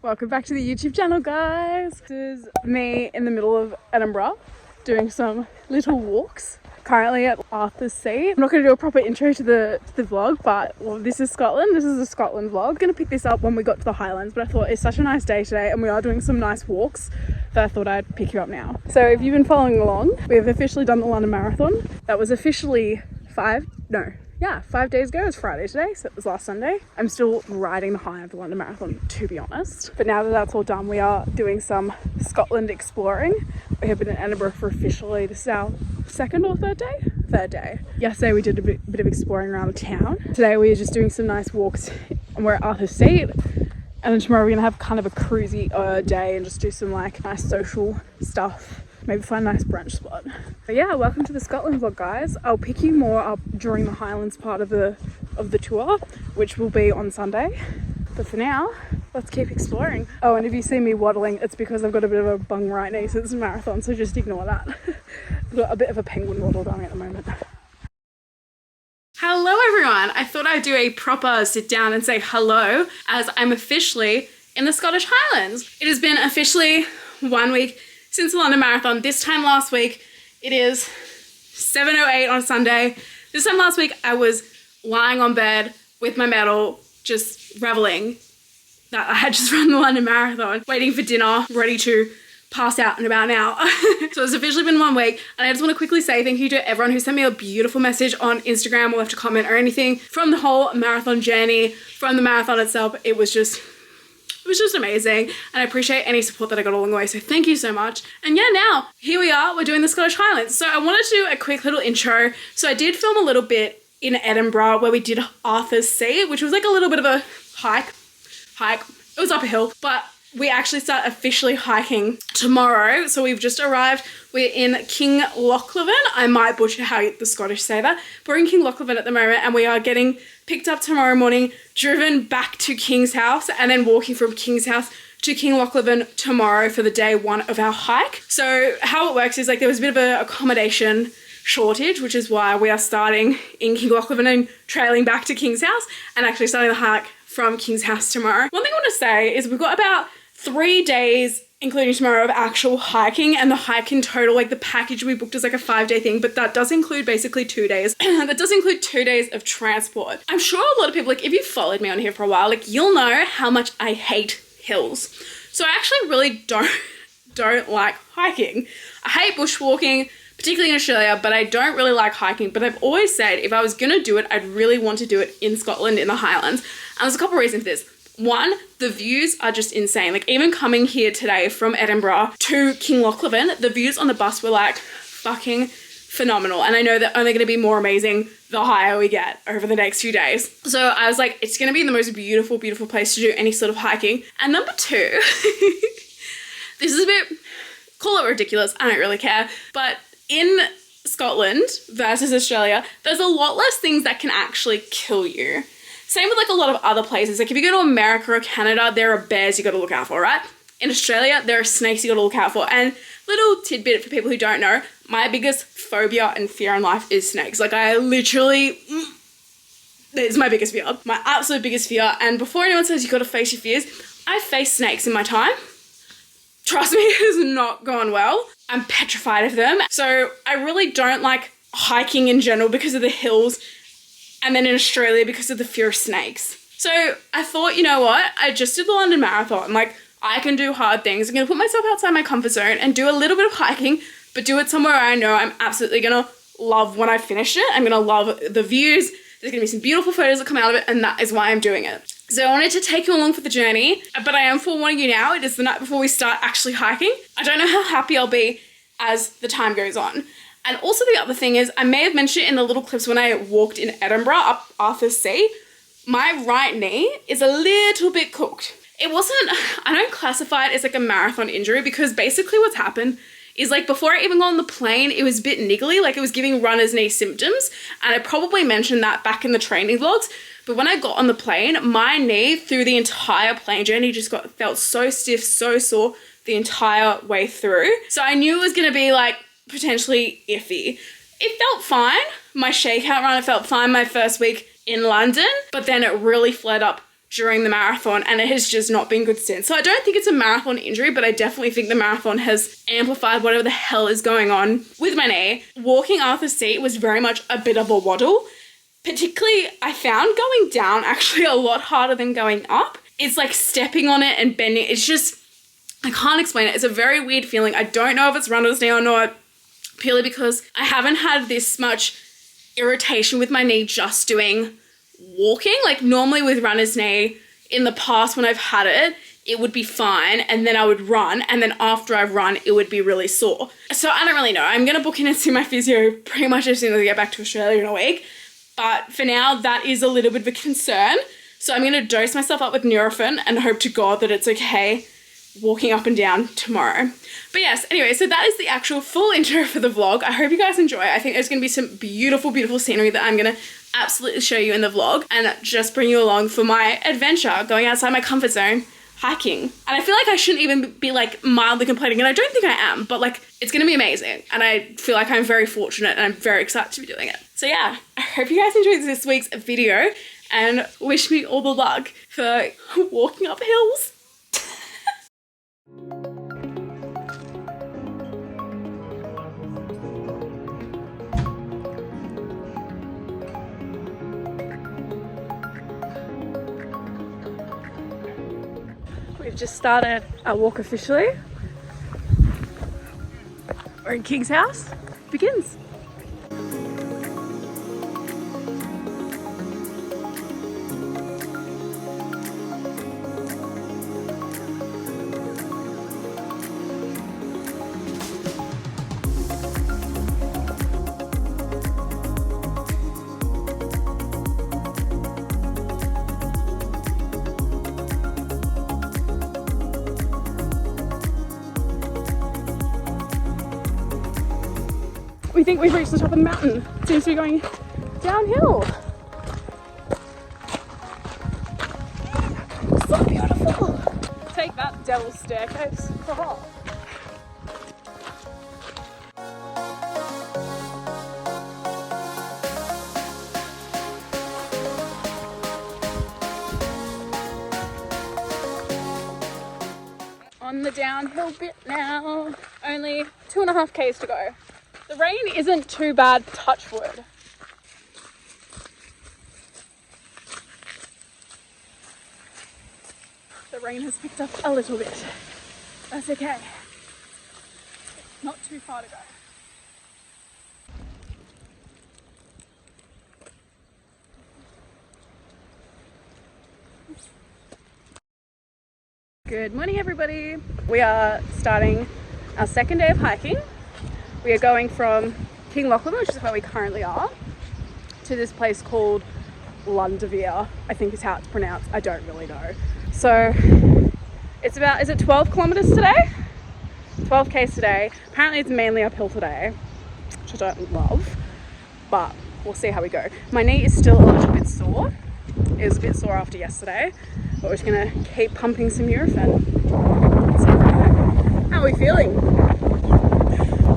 Welcome back to the YouTube channel, guys. This is me in the middle of Edinburgh doing some little walks. Currently at Arthur's Seat. I'm not going to do a proper intro to the vlog, but this is Scotland. This is a Scotland vlog. I'm going to pick this up when we got to the Highlands, but I thought it's such a nice day today and we are doing some nice walks that I thought I'd pick you up now. So if you've been following along, we have officially done the London Marathon. That was officially 5 days ago. It was Friday today, so it was last Sunday. I'm still riding the high of the London Marathon, to be honest. But now that that's all done, we are doing some Scotland exploring. We have been in Edinburgh for officially, this is our second or third day? Third day. Yesterday we did a bit of exploring around the town. Today we are just doing some nice walks and we're at Arthur's Seat. And then tomorrow we're gonna have kind of a cruisy day and just do some like nice social stuff. Maybe find a nice brunch spot. But yeah, welcome to the Scotland vlog, guys. I'll pick you more up during the Highlands part of the tour, which will be on Sunday. But for now, let's keep exploring. Oh, and if you see me waddling, it's because I've got a bit of a bung right knee since the marathon, so just ignore that. I've got a bit of a penguin waddle going at the moment. Hello everyone. I thought I'd do a proper sit down and say hello as I'm officially in the Scottish Highlands. It has been officially 1 week since the London Marathon. This time last week, it is 7:08 on Sunday. This time last week, I was lying on bed with my medal, just reveling that I had just run the London Marathon, waiting for dinner, ready to pass out in about an hour. So it's officially been 1 week, and I just want to quickly say thank you to everyone who sent me a beautiful message on Instagram or left a comment or anything from the whole marathon journey, from the marathon itself. It was just amazing, and I appreciate any support that I got along the way, so thank you so much. And yeah, now here we are, we're doing the Scottish Highlands. So I wanted to do a quick little intro. So I did film a little bit in Edinburgh where we did Arthur's Seat, which was like a little bit of a hike. It was up a hill, but we actually start officially hiking tomorrow. So we've just arrived. We're in King Lochleven. I might butcher how the Scottish say that. But we're in King Lochleven at the moment, and we are getting picked up tomorrow morning, driven back to King's House, and then walking from King's House to King Lochleven tomorrow for the day one of our hike. So how it works is like there was a bit of an accommodation shortage, which is why we are starting in King Lochleven and trailing back to King's House and actually starting the hike from King's House tomorrow. One thing I want to say is we've got about 3 days, including tomorrow, of actual hiking, and the hike in total, like the package we booked is like a 5-day thing, but that does include basically 2 days. That does include 2 days of transport. I'm sure a lot of people, like if you've followed me on here for a while, like you'll know how much I hate hills. So I actually really don't like hiking. I hate bushwalking, particularly in Australia, but I don't really like hiking. But I've always said if I was gonna do it, I'd really want to do it in Scotland, in the Highlands. And there's a couple of reasons for this. One, the views are just insane. Like even coming here today from Edinburgh to King Lochleven, the views on the bus were like fucking phenomenal. And I know they're only going to be more amazing the higher we get over the next few days. So I was like, it's going to be the most beautiful, beautiful place to do any sort of hiking. And number two, this is a bit, call it ridiculous, I don't really care. But in Scotland versus Australia, there's a lot less things that can actually kill you. Same with like a lot of other places. Like if you go to America or Canada, there are bears you got to look out for, right? In Australia, there are snakes you got to look out for. And little tidbit for people who don't know, my biggest phobia and fear in life is snakes. Like I literally, it's my biggest fear, my absolute biggest fear. And before anyone says you got to face your fears, I've faced snakes in my time. Trust me, it has not gone well. I'm petrified of them. So I really don't like hiking in general because of the hills. And then in Australia because of the fear of snakes. So I thought, you know what? I just did the London Marathon. Like, I can do hard things. I'm going to put myself outside my comfort zone and do a little bit of hiking, but do it somewhere I know I'm absolutely going to love when I finish it. I'm going to love the views. There's going to be some beautiful photos that come out of it, and that is why I'm doing it. So I wanted to take you along for the journey, but I am forewarning you now. It is the night before we start actually hiking. I don't know how happy I'll be as the time goes on. And also the other thing is, I may have mentioned it in the little clips when I walked in Edinburgh up Arthur's Seat, my right knee is a little bit cooked. It wasn't, I don't classify it as like a marathon injury because basically what's happened is like before I even got on the plane, it was a bit niggly, like it was giving runner's knee symptoms. And I probably mentioned that back in the training vlogs. But when I got on the plane, my knee through the entire plane journey just felt so stiff, so sore the entire way through. So I knew it was gonna be like potentially iffy. It felt fine. My shakeout run, it felt fine my first week in London, but then it really flared up during the marathon, and it has just not been good since. So I don't think it's a marathon injury, but I definitely think the marathon has amplified whatever the hell is going on with my knee. Walking Arthur's Seat was very much a bit of a waddle. Particularly, I found going down actually a lot harder than going up. It's like stepping on it and bending. It's just, I can't explain it. It's a very weird feeling. I don't know if it's runner's knee or not, purely because I haven't had this much irritation with my knee just doing walking. Like normally with runner's knee in the past when I've had it, it would be fine and then I would run, and then after I run it would be really sore. So I don't really know. I'm going to book in and see my physio pretty much as soon as I get back to Australia in a week. But for now, that is a little bit of a concern. So I'm going to dose myself up with Nurofen and hope to God that it's okay walking up and down tomorrow. But yes, anyway, so that is the actual full intro for the vlog. I hope you guys enjoy. I think there's going to be some beautiful, beautiful scenery that I'm going to absolutely show you in the vlog and just bring you along for my adventure, going outside my comfort zone, hiking. And I feel like I shouldn't even be like mildly complaining, and I don't think I am, but like it's going to be amazing. And I feel like I'm very fortunate and I'm very excited to be doing it. So yeah, I hope you guys enjoyed this week's video and wish me all the luck for walking up hills. We've just started our walk officially. We're in King's house. It begins. We think we've reached the top of the mountain. It seems to be going downhill. So beautiful. Take that, devil's staircase. Oh. On the downhill bit now. Only 2.5 k's to go. The rain isn't too bad, touch wood. The rain has picked up a little bit. That's okay. Not too far to go. Good morning, everybody. We are starting our second day of hiking. We are going from King Lachlan, which is where we currently are, to this place called Lundavere, I think is how it's pronounced. I don't really know. So it's about, is it 12 kilometers today? 12 k's today. Apparently it's mainly uphill today, which I don't love, but we'll see how we go. My knee is still a little bit sore. It was a bit sore after yesterday, but we're just gonna keep pumping some Nurofen. How are we feeling?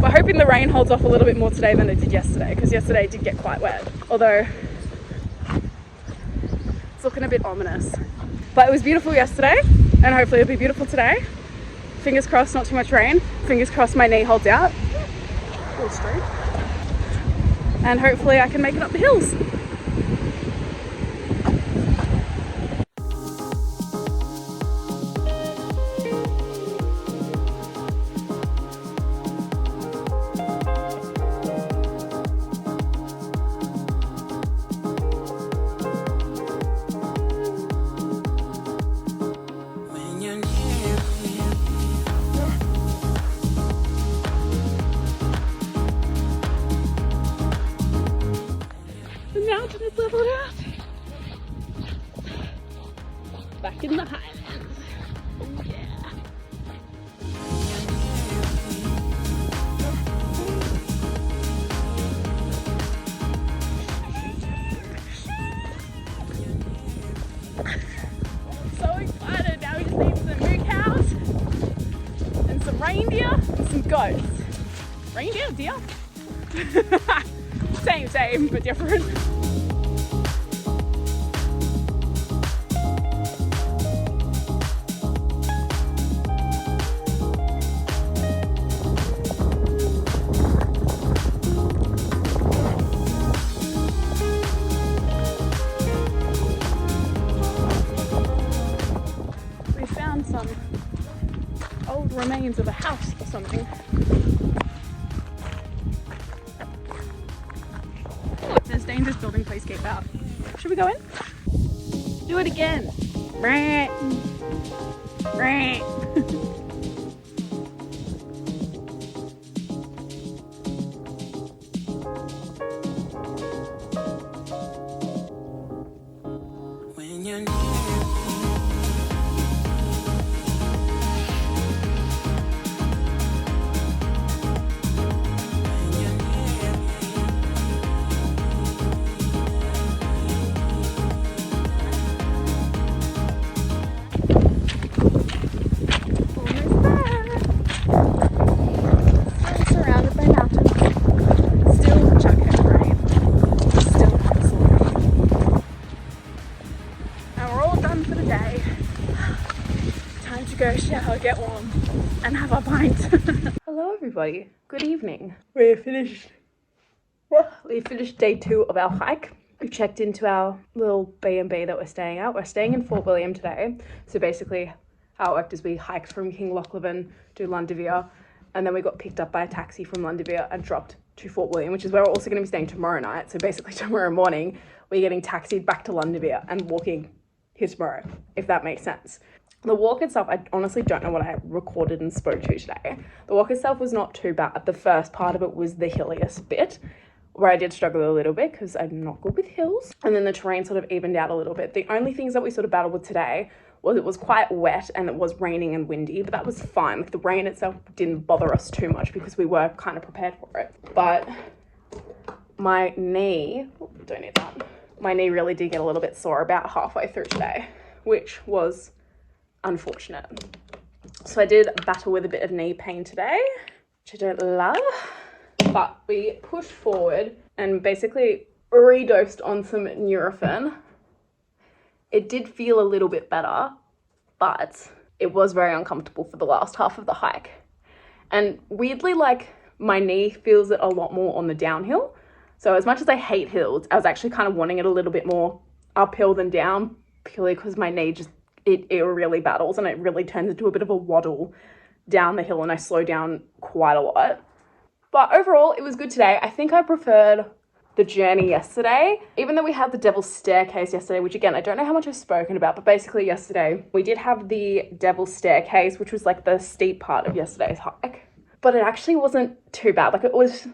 We're hoping the rain holds off a little bit more today than it did yesterday, because yesterday it did get quite wet, although it's looking a bit ominous. But it was beautiful yesterday, and hopefully it'll be beautiful today. Fingers crossed, not too much rain. Fingers crossed my knee holds out. Full straight. And hopefully I can make it up the hills. Mountain is leveled out. Back in the Highlands. Oh yeah. So excited. Now we just need some moo cows and some reindeer and some goats. Reindeer? Deer? Same, but different. remains of a house or something. Look, there's dangerous building, please keep out. Should we go in? Do it again. Right. Right. When you're go shower, get warm, and have a pint. Hello everybody, good evening. We finished day 2 of our hike. We checked into our little B&B that we're staying at. We're staying in Fort William today. So basically how it worked is we hiked from King Lochleven to Lundavere, and then we got picked up by a taxi from Lundavere and dropped to Fort William, which is where we're also going to be staying tomorrow night. So basically tomorrow morning we're getting taxied back to Lundavere and walking here tomorrow, if that makes sense. The walk itself, I honestly don't know what I recorded and spoke to today. The walk itself was not too bad. The first part of it was the hilliest bit, where I did struggle a little bit because I'm not good with hills. And then the terrain sort of evened out a little bit. The only things that we sort of battled with today was it was quite wet and it was raining and windy, but that was fine. Like the rain itself didn't bother us too much because we were kind of prepared for it. But my knee, don't need that. My knee really did get a little bit sore about halfway through today, which was unfortunate. So I did battle with a bit of knee pain today, which I don't love, but we pushed forward and basically redosed on some Nurofen. It did feel a little bit better, but it was very uncomfortable for the last half of the hike. And weirdly, like my knee feels it a lot more on the downhill. So as much as I hate hills, I was actually kind of wanting it a little bit more uphill than down, purely because my knee just it really battles and it really turns into a bit of a waddle down the hill, and I slow down quite a lot. But overall, it was good today. I think I preferred the journey yesterday, even though we had the Devil's Staircase yesterday, which again, I don't know how much I've spoken about, but basically yesterday we did have the Devil's Staircase, which was like the steep part of yesterday's hike. But it actually wasn't too bad. Like it was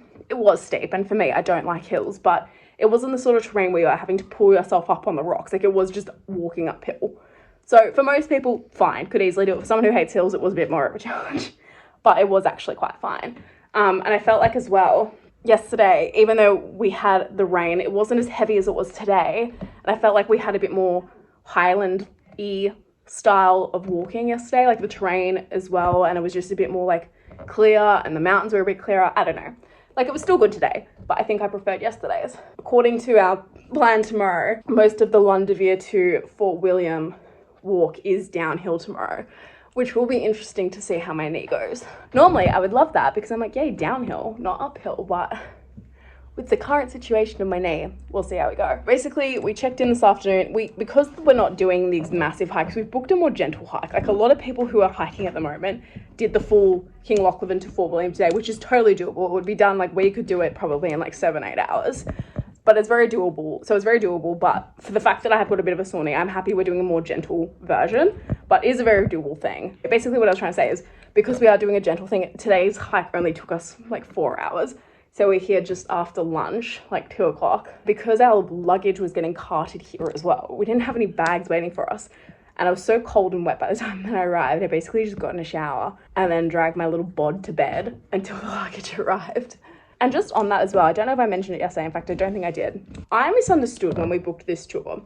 steep, and for me, I don't like hills, but it wasn't the sort of terrain where you are having to pull yourself up on the rocks. Like it was just walking uphill. So for most people, fine, could easily do it. For someone who hates hills, it was a bit more of a challenge, but it was actually quite fine. And I felt like as well, yesterday, even though we had the rain, it wasn't as heavy as it was today. And I felt like we had a bit more Highland-y style of walking yesterday, like the terrain as well. And it was just a bit more like clear, and the mountains were a bit clearer. I don't know. Like it was still good today, but I think I preferred yesterday's. According to our plan tomorrow, most of the Lundavere to Fort William walk is downhill tomorrow, which will be interesting to see how my knee goes. Normally I would love that because I'm like, yay, downhill, not uphill, but with the current situation of my knee, we'll see how we go. Basically, we checked in this afternoon. Because we're not doing these massive hikes, we've booked a more gentle hike. Like a lot of people who are hiking at the moment did the full King Lochleven to Fort William today, which is totally doable. It would be done, like we could do it probably in like 7-8 hours. But it's very doable. So it's very doable, but for the fact that I have got a bit of a sore knee, I'm happy we're doing a more gentle version, but it is a very doable thing. Basically what I was trying to say is, because we are doing a gentle thing, today's hike only took us like 4 hours. So we're here just after lunch, like 2 o'clock, because our luggage was getting carted here as well. We didn't have any bags waiting for us. And I was so cold and wet by the time that I arrived. I basically just got in a shower and then dragged my little bod to bed until the luggage arrived. And just on that as well, I don't know if I mentioned it yesterday. In fact, I don't think I did. I misunderstood when we booked this tour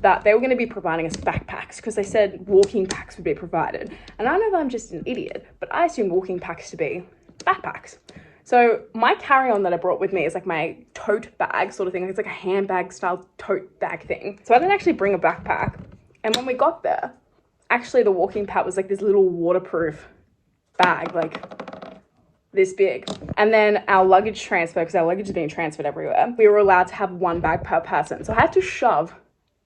that they were going to be providing us backpacks because they said walking packs would be provided. And I know that I'm just an idiot, but I assumed walking packs to be backpacks. So my carry-on that I brought with me is like my tote bag sort of thing. It's like a handbag style tote bag thing. So I didn't actually bring a backpack. And when we got there, actually the walking pack was like this little waterproof bag, like this big. And then our luggage transfer, because our luggage is being transferred everywhere, we were allowed to have 1 bag per person. So I had to shove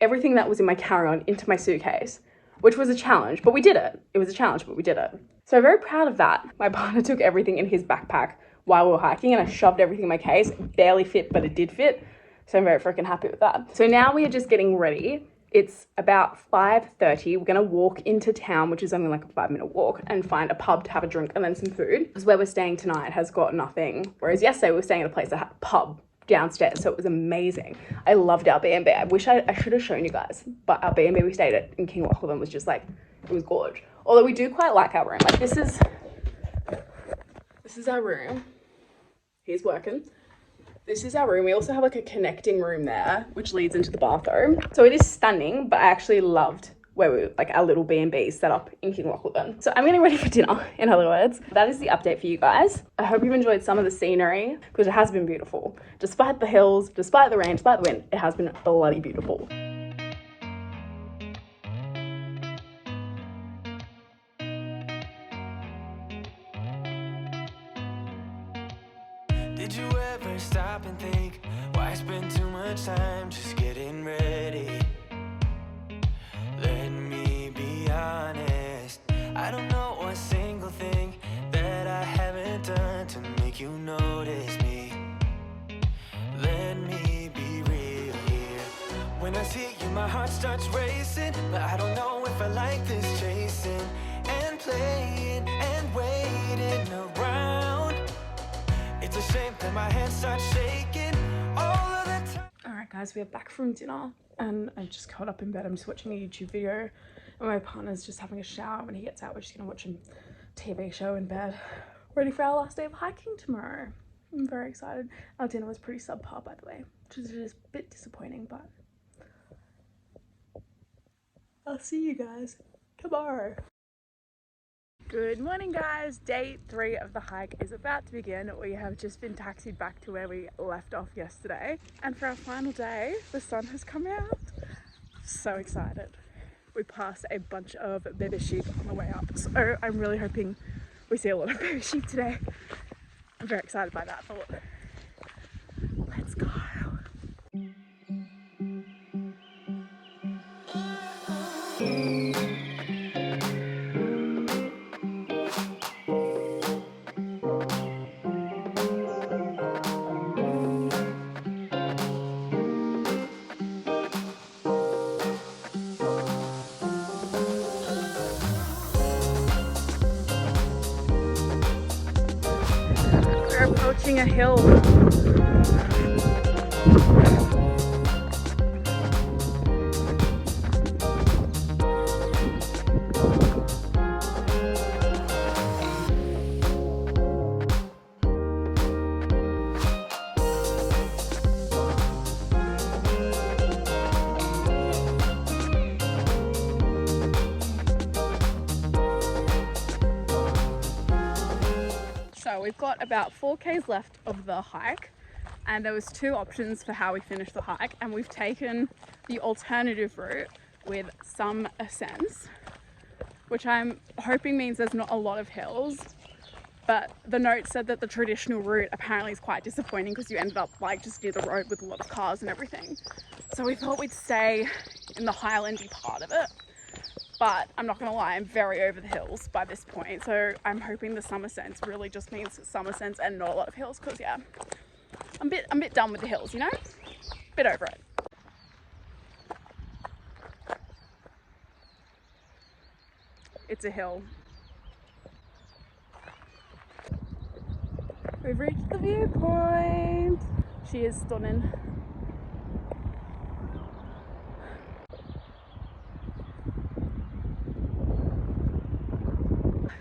everything that was in my carry-on into my suitcase, which was a challenge, but we did it. It was a challenge, but we did it. So I'm very proud of that. My partner took everything in his backpack while we were hiking, and I shoved everything in my case. It barely fit, but it did fit. So I'm very freaking happy with that. So now we are just getting ready. It's about 5:30. We're gonna walk into town, which is only like a 5-minute walk, and find a pub to have a drink and then some food. Because where we're staying tonight has got nothing. Whereas yesterday we were staying at a place that had a pub downstairs, so it was amazing. I loved our B&B. I wish I should have shown you guys, but our B&B we stayed at in King Lachlan was just like, it was gorge. Although we do quite like our room. Like this is our room. He's working. This is our room. We also have like a connecting room there, which leads into the bathroom. So it is stunning, but I actually loved where we like our little B&B set up in King Lachlan. So I'm getting ready for dinner, in other words. That is the update for you guys. I hope you've enjoyed some of the scenery because it has been beautiful. Despite the hills, despite the rain, despite the wind, it has been bloody beautiful. Did you ever stop and think, why spend too much time just getting ready? Let me be honest, I don't know a single thing that I haven't done to make you notice me. Let me be real here. When I see you, my heart starts racing, but I don't know if I like this chasing and playing and waiting around. It's a shame that my hands start shaking all of the time. Alright guys, we are back from dinner and I just curled up in bed. I'm just watching a YouTube video and my partner's just having a shower. When he gets out, we're just gonna watch a TV show in bed. Ready for our last day of hiking tomorrow. I'm very excited. Our dinner was pretty subpar, by the way, which is just a bit disappointing, but I'll see you guys tomorrow. Good morning guys, day 3 of the hike is about to begin. We have just been taxied back to where we left off yesterday, and for our final day the sun has come out. So excited. We passed a bunch of baby sheep on the way up, so I'm really hoping we see a lot of baby sheep today. I'm very excited by that thought. Let's go. We're approaching a hill. So we've got about 4Ks left of the hike, and there was 2 options for how we finished the hike, and we've taken the alternative route with some ascents, which I'm hoping means there's not a lot of hills. But the note said that the traditional route apparently is quite disappointing because you ended up like just near the road with a lot of cars and everything. So we thought we'd stay in the highlandy part of it. But I'm not gonna lie, I'm very over the hills by this point. So I'm hoping the summer sense really just means summer sense and not a lot of hills, because yeah, I'm a bit done with the hills, you know? Bit over it. It's a hill. We've reached the viewpoint. She is stunning.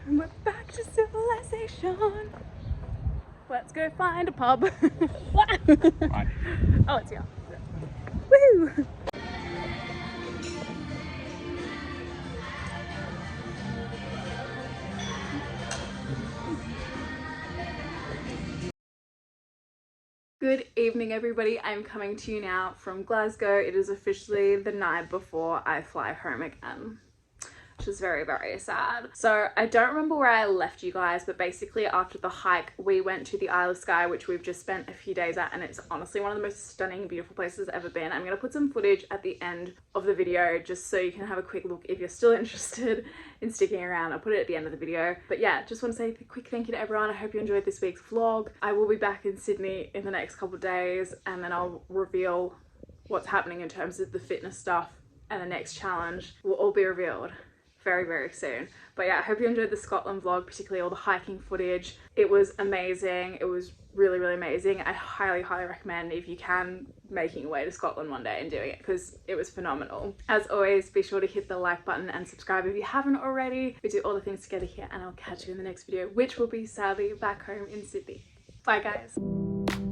And we're back to civilization. Let's go find a pub. Right. Oh, it's here. Woo! Good evening everybody, I'm coming to you now from Glasgow. It is officially the night before I fly home again. which is very, very sad. So I don't remember where I left you guys, but basically after the hike, we went to the Isle of Skye, which we've just spent a few days at, and it's honestly one of the most stunning, beautiful places I've ever been. I'm going to put some footage at the end of the video just so you can have a quick look if you're still interested in sticking around. I'll put it at the end of the video. But yeah, just want to say a quick thank you to everyone. I hope you enjoyed this week's vlog. I will be back in Sydney in the next couple of days, and then I'll reveal what's happening in terms of the fitness stuff, and the next challenge will all be revealed very, very soon. But yeah, I hope you enjoyed the Scotland vlog, particularly all the hiking footage. It was amazing. It was really, really amazing. I highly, highly recommend, if you can, making your way to Scotland one day and doing it, because it was phenomenal. As always, be sure to hit the like button and subscribe if you haven't already. We do all the things together here, and I'll catch you in the next video, which will be sadly back home in Sydney. Bye guys.